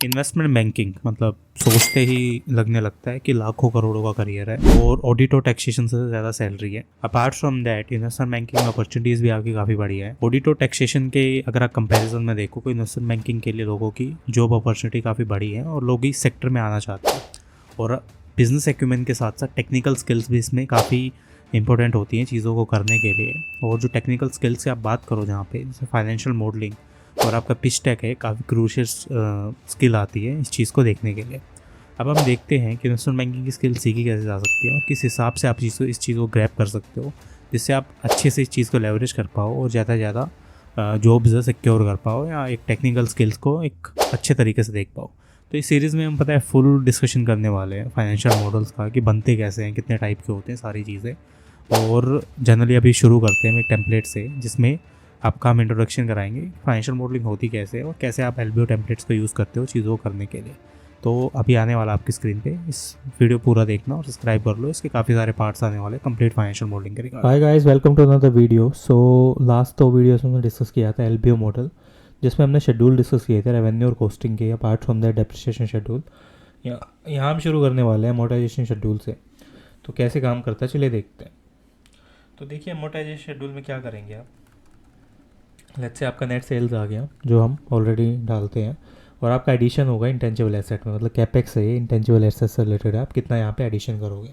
Investment banking मतलब सोचते ही लगने लगता है कि लाखों करोड़ों का करियर है और ऑडिट और टैक्सेशन से ज़्यादा सैलरी है। Apart from that investment banking में अपॉर्चुनिटीज़ भी आपकी काफ़ी बढ़िया है। ऑडिट और टैक्सेशन के अगर आप कंपैरिजन में देखो तो इन्वेस्टमेंट बैंकिंग के लिए लोगों की जॉब अपॉर्चुनिटी काफ़ी बड़ी है और लोग इस सेक्टर में आना चाहते हैं। और बिजनेस एक्यूमेंट के साथ साथ टेक्निकल स्किल्स भी इसमें काफ़ी इंपॉर्टेंट होती हैं चीज़ों को करने के लिए। और जो टेक्निकल स्किल्स की आप बात करो जहाँ पे जैसे फाइनेंशियल मॉडलिंग और आपका पिच टेक है, काफ़ी क्रूशियल स्किल आती है इस चीज़ को देखने के लिए। अब हम देखते हैं कि इन्वेस्टमेंट बैंकिंग की स्किल सीखी कैसे जा सकती है और किस हिसाब से आप इस चीज़ को ग्रैब कर सकते हो, जिससे आप अच्छे से इस चीज़ को लेवरेज कर पाओ और ज़्यादा से ज़्यादा जॉब्स सिक्योर कर पाओ या एक टेक्निकल स्किल्स को एक अच्छे तरीके से देख पाओ। तो इस सीरीज़ में हम पता है फुल डिस्कशन करने वाले हैं फाइनेंशियल मॉडल्स का कि बनते कैसे हैं, कितने टाइप के होते हैं, सारी चीज़ें। और जनरली अभी शुरू करते हैं हम एक टेम्पलेट से जिसमें आपका हम इंट्रोडक्शन कराएंगे फाइनेंशियल मॉडलिंग होती कैसे है और कैसे आप एलबीओ टेम्पलेट्स को यूज़ करते हो चीज़ों को करने के लिए। तो अभी आने वाला आपकी स्क्रीन पे इस वीडियो पूरा देखना और सब्सक्राइब कर लो, इसके काफ़ी सारे पार्ट्स आने वाले कंप्लीट फाइनेंशियल मॉडलिंग के regarding. Hi guys, welcome to another video. So last 2 videos में हमने डिस्कस किया था एलबीओ मॉडल, जिसमें हमने शेड्यूल डिस्कस किए थे रेवेन्यू और कॉस्टिंग के, apart from that depreciation schedule. यहाँ हम शुरू करने वाले हैं अमोर्टाइजेशन शेड्यूल से। तो कैसे काम करता है चलिए देखते हैं। तो देखिए अमोर्टाइजेशन शेड्यूल में क्या करेंगे आप। लेट्स से आपका नेट सेल्स आ गया जो हम ऑलरेडी डालते हैं, और आपका एडिशन होगा इंटेंजिबल एसेट में, मतलब कैपेक्स है ये, इंटेंजिबल एसेट से रिलेटेड है। आप कितना यहाँ पे एडिशन करोगे,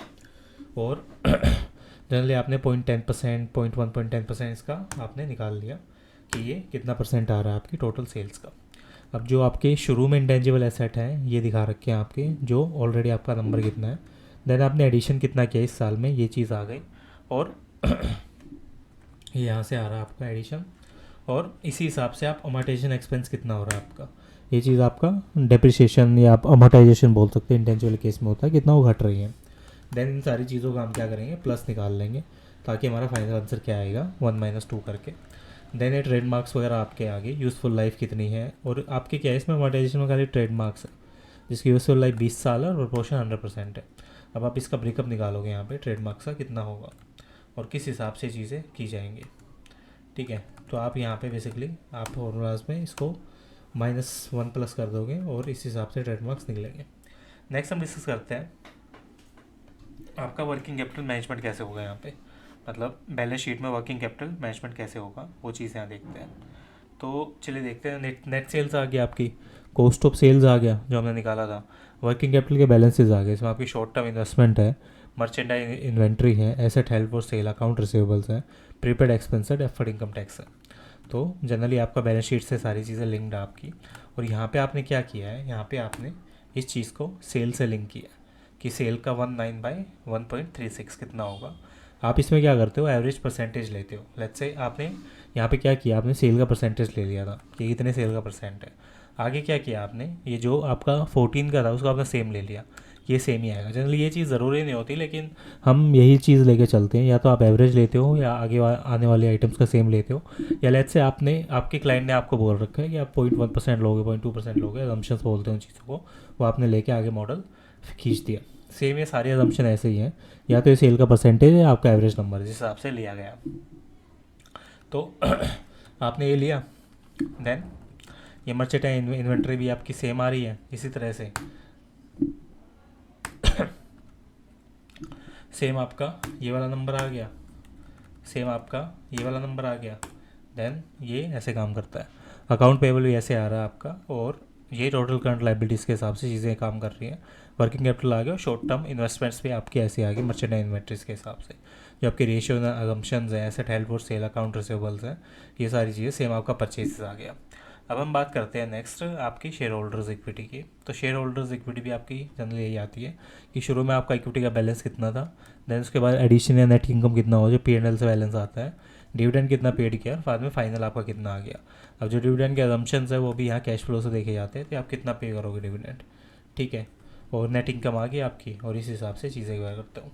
और जनरली आपने 0.10%, 0.1% इसका आपने निकाल लिया कि ये कितना परसेंट आ रहा है आपकी टोटल सेल्स का। अब जो आपके शुरू में इंटेंजिबल एसेट है ये दिखा रखे हैं आपके, जो ऑलरेडी आपका नंबर कितना है, देन आपने एडिशन कितना किया इस साल में, ये चीज़ आ गई, और ये यहाँ से आ रहा है आपका एडिशन, और इसी हिसाब से आप अमोर्टाइजेशन एक्सपेंस कितना हो रहा है आपका, ये चीज़ आपका डेप्रिसिएशन या आप अमोर्टाइजेशन बोल सकते हैं, इंटेंजिबल केस में होता है, कितना वो घट रही है। देन इन सारी चीज़ों का हम क्या करेंगे, प्लस निकाल लेंगे, ताकि हमारा फाइनल आंसर क्या आएगा 1 - 2 करके। देन ये ट्रेडमार्क्स वगैरह आपके आगे, यूज़फुल लाइफ कितनी है, और आपके क्या है इसमें अमोर्टाइजेशन में खाली ट्रेडमार्क्स है जिसकी यूज़फुल लाइफ 20 साल है और प्रोपोर्शन 100% है। अब आप इसका ब्रेकअप निकालोगे यहाँ पे ट्रेडमार्क्स का कितना होगा और किस हिसाब से चीज़ें की जाएंगी। ठीक है, तो आप यहाँ पे बेसिकली आप फॉर्मूलाज में इसको -1 प्लस कर दोगे और इस हिसाब से ट्रेडमार्क्स निकलेंगे। नेक्स्ट हम डिस्कस करते हैं आपका वर्किंग कैपिटल मैनेजमेंट कैसे होगा यहाँ पे, मतलब बैलेंस शीट में वर्किंग कैपिटल मैनेजमेंट कैसे होगा, वो चीज़ यहाँ देखते हैं। तो चलिए देखते हैं। नेट सेल्स आ गया आपकी, कॉस्ट ऑफ सेल्स आ गया जो हमने निकाला था, वर्किंग कैपिटल के बैलेंसेस आ गए, इसमें आपकी शॉर्ट टर्म इन्वेस्टमेंट है, मर्चेंडाइज इन्वेंट्री है, asset held for sale, account receivables है, प्रीपेड एक्सपेंस है, डेफर्ड इनकम टैक्स है। तो जनरली आपका बैलेंस शीट से सारी चीज़ें लिंक्ड है आपकी। और यहाँ पे आपने क्या किया है, यहाँ पे आपने इस चीज़ को सेल से लिंक किया कि सेल का 19/1.36 कितना होगा। आप इसमें क्या करते हो, एवरेज परसेंटेज लेते हो। लेट्स से आपने यहाँ पे क्या किया, आपने सेल का परसेंटेज ले लिया था कि कितने सेल का परसेंट है। आगे क्या किया आपने, ये जो आपका 14 का था उसको आपने सेम ले लिया, ये सेम ही आएगा। जनरली ये चीज़ ज़रूरी नहीं होती, लेकिन हम यही चीज़ लेके चलते हैं, या तो आप एवरेज लेते हो या आगे आने वाले आइटम्स का सेम लेते हो, या लेट्स से आपने आपके क्लाइंट ने आपको बोल रखा है कि आप 0.1% लोगे, 0.2% लोगे, अजम्पशंस बोलते हैं उन चीज़ों को, वो आपने लेके आगे मॉडल खींच दिया। सेम ये सारे अजम्पशन ऐसे ही हैं, या तो ये सेल का परसेंटेज है, आपका एवरेज नंबर जिस हिसाब से लिया गया। तो आपने ये लिया, देन ये मर्चेंटाइज इन्वेंट्री भी आपकी सेम आ रही है इसी तरह से। सेम आपका ये वाला नंबर आ गया, सेम आपका ये वाला नंबर आ गया, देन ये ऐसे काम करता है। अकाउंट पेबल भी ऐसे आ रहा है आपका, और ये टोटल करंट लाइबिलिटीज़ के हिसाब से चीज़ें काम कर रही हैं। वर्किंग कैपिटल आ गया, और शॉर्ट टर्म इन्वेस्टमेंट्स भी आपके ऐसे आ गए मर्चेंडाइज इन्वेंट्रीज के हिसाब से। जो आपके रेशियो अजम्पशंस हैं, asset held for sale, account receivables हैं, ये सारी चीज़ें सेम आपका परचेज आ गया। अब हम बात करते हैं नेक्स्ट आपकी शेयर होल्डर्स इक्विटी की। तो शेयर होल्डर्स इक्विटी भी आपकी जनरली यही आती है कि शुरू में आपका इक्विटी का बैलेंस कितना था, देन उसके बाद एडिशन या नेट इनकम कितना हो जो P&L से बैलेंस आता है, डिविडेंड कितना पेड किया, और बाद में फाइनल आपका कितना आ गया। अब जो डिविडेंड के अजम्पशंस है वो भी यहाँ कैश फ्लो से देखे जाते हैं कि आप कितना पे करोगे डिविडेंड। ठीक है, और नेट इनकम आ गई आपकी, और इस हिसाब से चीज़ें करते हो।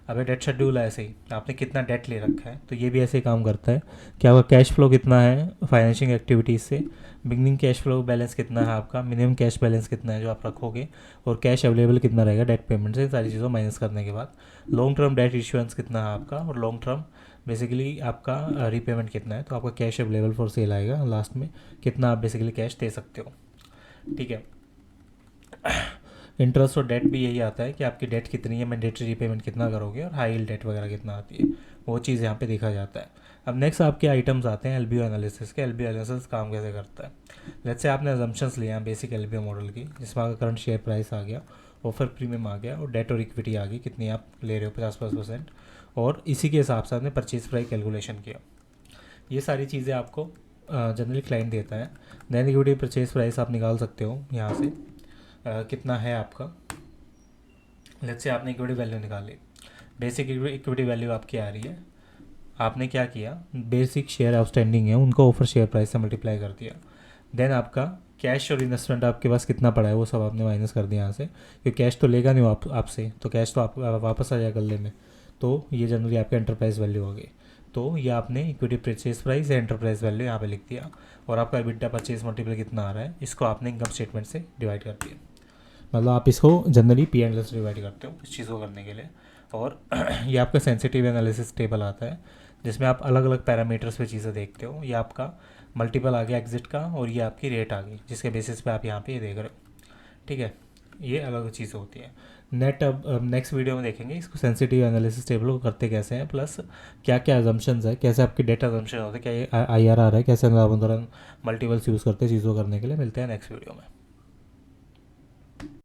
अब ये डेट शेड्यूल है ऐसे ही, आपने कितना डेट ले रखा है, तो ये भी ऐसे ही काम करता है कि आपका कैश फ्लो कितना है फाइनेंशिंग एक्टिविटीज़ से, बिगनिंग कैश फ्लो बैलेंस कितना है आपका, मिनिमम कैश बैलेंस कितना है जो आप रखोगे, और कैश अवेलेबल कितना रहेगा डेट पेमेंट से, सारी चीज़ों माइनस करने के बाद लॉन्ग टर्म डेट इशुएंस कितना है आपका, और लॉन्ग टर्म बेसिकली आपका रीपेमेंट कितना है, तो आपका कैश अवेलेबल फॉर सेल आएगा लास्ट में, कितना आप बेसिकली कैश दे सकते हो। ठीक है, इंटरेस्ट और डेट भी यही आता है कि आपकी डेट कितनी है, मैंडेटरी रीपेमेंट कितना करोगे और हाई यील्ड डेट वगैरह कितना आती है, वो चीज़ यहाँ पे देखा जाता है। अब नेक्स्ट आपके आइटम्स आते हैं एलबीओ एनालिसिस के। एलबीओ एनालिसिस काम कैसे करता है? लेट्स से आपने अजम्पशंस लिया बेसिक एलबीओ मॉडल की, जिसमें आपका करंट शेयर प्राइस आ गया, ऑफर प्रीमियम आ गया और डेट और इक्विटी आ गई, कितनी आप ले रहे हो 50+%, और इसी के हिसाब से आपने परचेज प्राइस कैलकुलेशन किया। ये सारी चीज़ें आपको जनरली क्लाइंट देता है। देन इक्विटी परचेज प्राइस आप निकाल सकते हो यहाँ से, कितना है आपका। लेट्स से आपने इक्विटी वैल्यू निकाली, बेसिक इक्विटी वैल्यू आपकी आ रही है, आपने क्या किया, बेसिक शेयर आउटस्टैंडिंग है उनको ऑफर शेयर प्राइस से मल्टीप्लाई कर दिया। देन आपका कैश और इन्वेस्टमेंट आपके पास कितना पड़ा है वो सब आपने माइनस कर दिया यहाँ से, क्योंकि कैश तो लेगा नहीं आपसे, तो कैश तो आप वापस आ जाएगा गले में, तो ये जनरली आपका एंटरप्राइज वैल्यू हो गई। तो ये आपने इक्विटी परचेज प्राइस या एंटरप्राइज वैल्यू यहाँ पे लिख दिया, और आपका EBITDA परचेज मल्टीपल कितना आ रहा है इसको आपने इनकम स्टेटमेंट से डिवाइड कर दिया। मतलब आप इसको जनरली P&L से डिवाइड करते हो इस चीज़ को करने के लिए। और ये आपका सेंसिटिव एनालिसिस टेबल आता है, जिसमें आप अलग अलग पैरामीटर्स पे चीज़ें देखते हो। ये आपका मल्टीपल आ गया एग्जिट का, और ये आपकी रेट आ गई, जिसके बेसिस पे आप यहाँ पे ये देख रहे हो। ठीक है, ये अलग चीज़ होती है। अब नेक्स्ट वीडियो में देखेंगे इसको सेंसिटिव एनालिसिस टेबल को करते कैसे हैं, प्लस क्या क्या अजम्पशंस है, कैसे आपके डेटा अजम्पशन होते हैं, क्या ये IRR है, कैसे आप मल्टीपल्स यूज़ करते हैं चीज़ों करने के लिए। मिलते हैं नेक्स्ट वीडियो में।